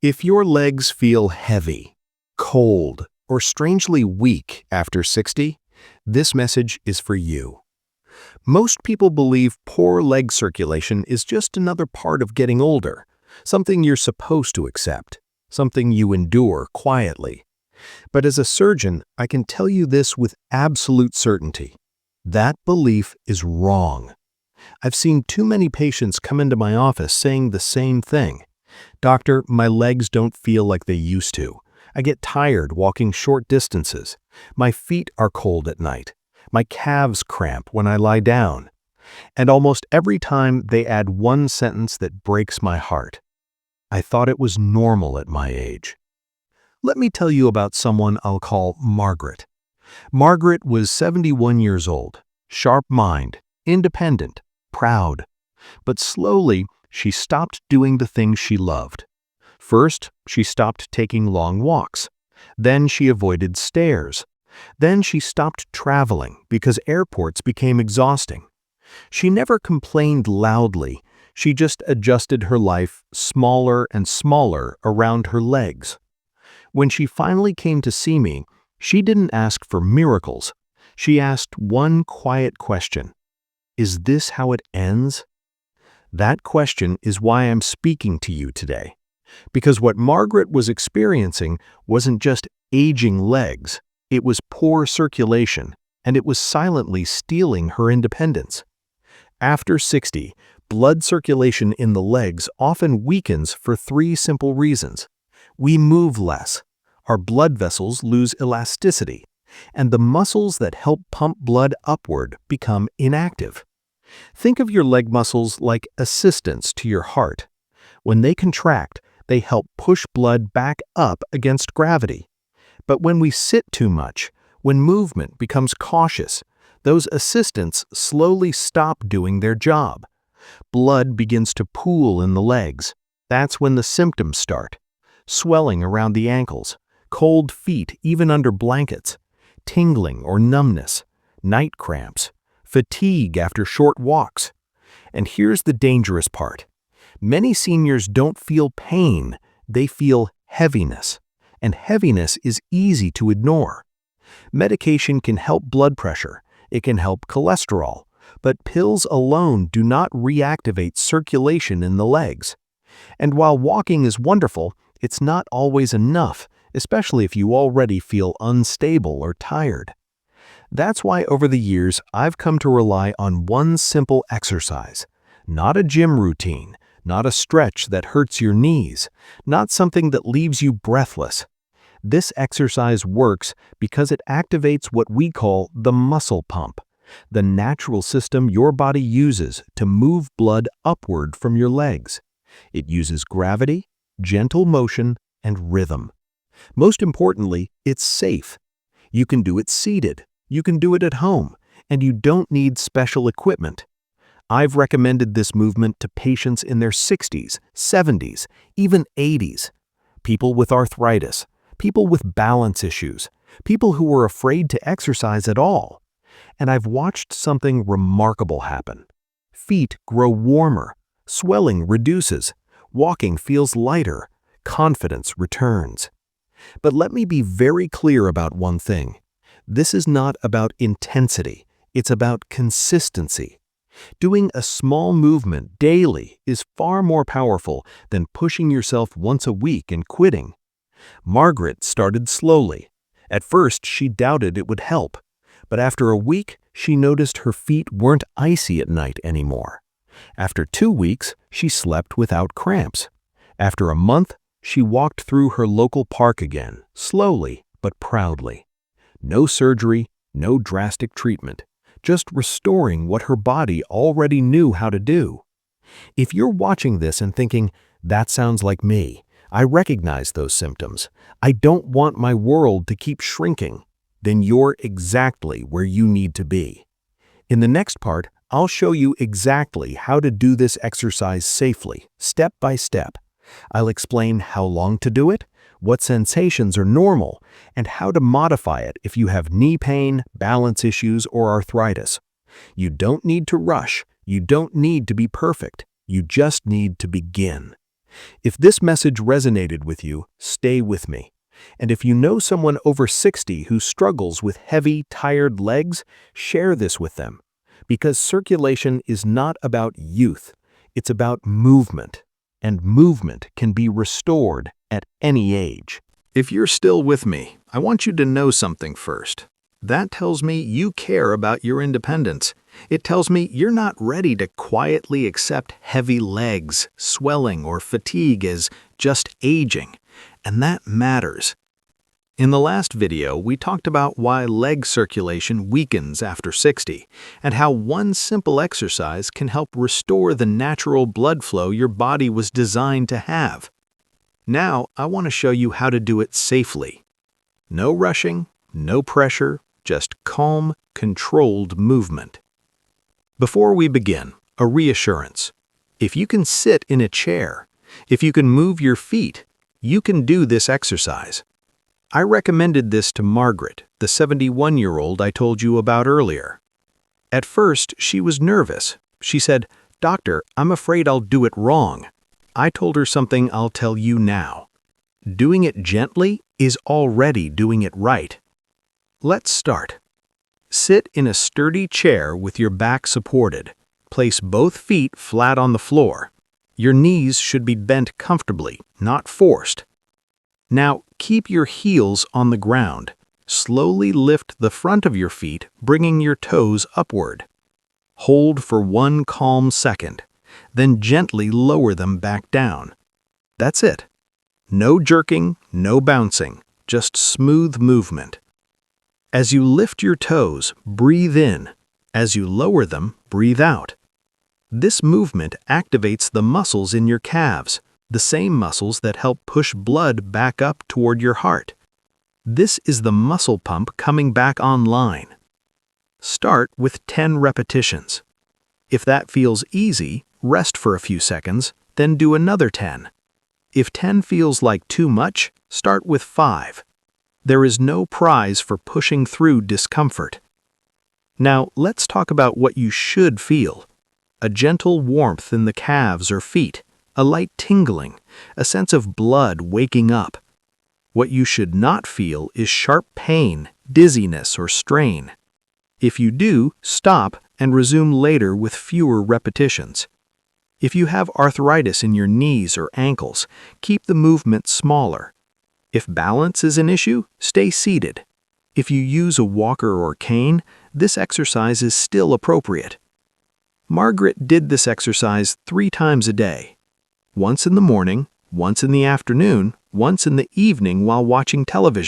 If your legs feel heavy, cold, or strangely weak after 60, this message is for you. Most people believe poor leg circulation is just another part of getting older, something you're supposed to accept, something you endure quietly. But as a surgeon, I can tell you this with absolute certainty. That belief is wrong. I've seen too many patients come into my office saying the same thing. "Doctor, my legs don't feel like they used to. I get tired walking short distances. My feet are cold at night. My calves cramp when I lie down." And almost every time they add one sentence that breaks my heart. "I thought it was normal at my age." Let me tell you about someone I'll call Margaret. Margaret was 71 years old, sharp mind, independent, proud. But slowly, she stopped doing the things she loved. First, she stopped taking long walks. Then she avoided stairs. Then she stopped traveling because airports became exhausting. She never complained loudly. She just adjusted her life smaller and smaller around her legs. When she finally came to see me, she didn't ask for miracles. She asked one quiet question. Is this how it ends? That question is why I'm speaking to you today. Because what Margaret was experiencing wasn't just aging legs, it was poor circulation, and it was silently stealing her independence. After 60, blood circulation in the legs often weakens for three simple reasons. We move less, our blood vessels lose elasticity, and the muscles that help pump blood upward become inactive. Think of your leg muscles like assistants to your heart. When they contract, they help push blood back up against gravity. But when we sit too much, when movement becomes cautious, those assistants slowly stop doing their job. Blood begins to pool in the legs. That's when the symptoms start. Swelling around the ankles, cold feet even under blankets, tingling or numbness, night cramps, fatigue after short walks. And here's the dangerous part. Many seniors don't feel pain, they feel heaviness. And heaviness is easy to ignore. Medication can help blood pressure, it can help cholesterol, but pills alone do not reactivate circulation in the legs. And while walking is wonderful, it's not always enough, especially if you already feel unstable or tired. That's why over the years, I've come to rely on one simple exercise, not a gym routine, not a stretch that hurts your knees, not something that leaves you breathless. This exercise works because it activates what we call the muscle pump, the natural system your body uses to move blood upward from your legs. It uses gravity, gentle motion, and rhythm. Most importantly, it's safe. You can do it seated, you can do it at home, and you don't need special equipment. I've recommended this movement to patients in their 60s, 70s, even 80s. People with arthritis, people with balance issues, people who were afraid to exercise at all. And I've watched something remarkable happen. Feet grow warmer, swelling reduces, walking feels lighter, confidence returns. But let me be very clear about one thing. This is not about intensity, it's about consistency. Doing a small movement daily is far more powerful than pushing yourself once a week and quitting. Margaret started slowly. At first, she doubted it would help. But after a week, she noticed her feet weren't icy at night anymore. After 2 weeks, she slept without cramps. After a month, she walked through her local park again, slowly but proudly. No surgery, no drastic treatment, just restoring what her body already knew how to do. If you're watching this and thinking, "That sounds like me. I recognize those symptoms. I don't want my world to keep shrinking," then you're exactly where you need to be. In the next part, I'll show you exactly how to do this exercise safely, step by step. I'll explain how long to do it, what sensations are normal, and how to modify it if you have knee pain, balance issues, or arthritis. You don't need to rush. You don't need to be perfect. You just need to begin. If this message resonated with you, stay with me. And if you know someone over 60 who struggles with heavy, tired legs, share this with them. Because circulation is not about youth, it's about movement. And movement can be restored at any age. If you're still with me, I want you to know something first. That tells me you care about your independence. It tells me you're not ready to quietly accept heavy legs, swelling, or fatigue as just aging. And that matters. In the last video, we talked about why leg circulation weakens after 60, and how one simple exercise can help restore the natural blood flow your body was designed to have. Now, I want to show you how to do it safely. No rushing, no pressure, just calm, controlled movement. Before we begin, a reassurance. If you can sit in a chair, if you can move your feet, you can do this exercise. I recommended this to Margaret, the 71-year-old I told you about earlier. At first, she was nervous. She said, "Doctor, I'm afraid I'll do it wrong." I told her something I'll tell you now. Doing it gently is already doing it right. Let's start. Sit in a sturdy chair with your back supported. Place both feet flat on the floor. Your knees should be bent comfortably, not forced. Now, keep your heels on the ground. Slowly lift the front of your feet, bringing your toes upward. Hold for 1 calm second, then gently lower them back down. That's it. No jerking, no bouncing, just smooth movement. As you lift your toes, breathe in. As you lower them, breathe out. This movement activates the muscles in your calves, the same muscles that help push blood back up toward your heart. This is the muscle pump coming back online. Start with 10 repetitions. If that feels easy, rest for a few seconds, then do another 10. If 10 feels like too much, start with 5. There is no prize for pushing through discomfort. Now, let's talk about what you should feel. A gentle warmth in the calves or feet, a light tingling, a sense of blood waking up. What you should not feel is sharp pain, dizziness, or strain. If you do, stop and resume later with fewer repetitions. If you have arthritis in your knees or ankles, keep the movement smaller. If balance is an issue, stay seated. If you use a walker or cane, this exercise is still appropriate. Margaret did this exercise 3 times a day. Once in the morning, once in the afternoon, once in the evening while watching television.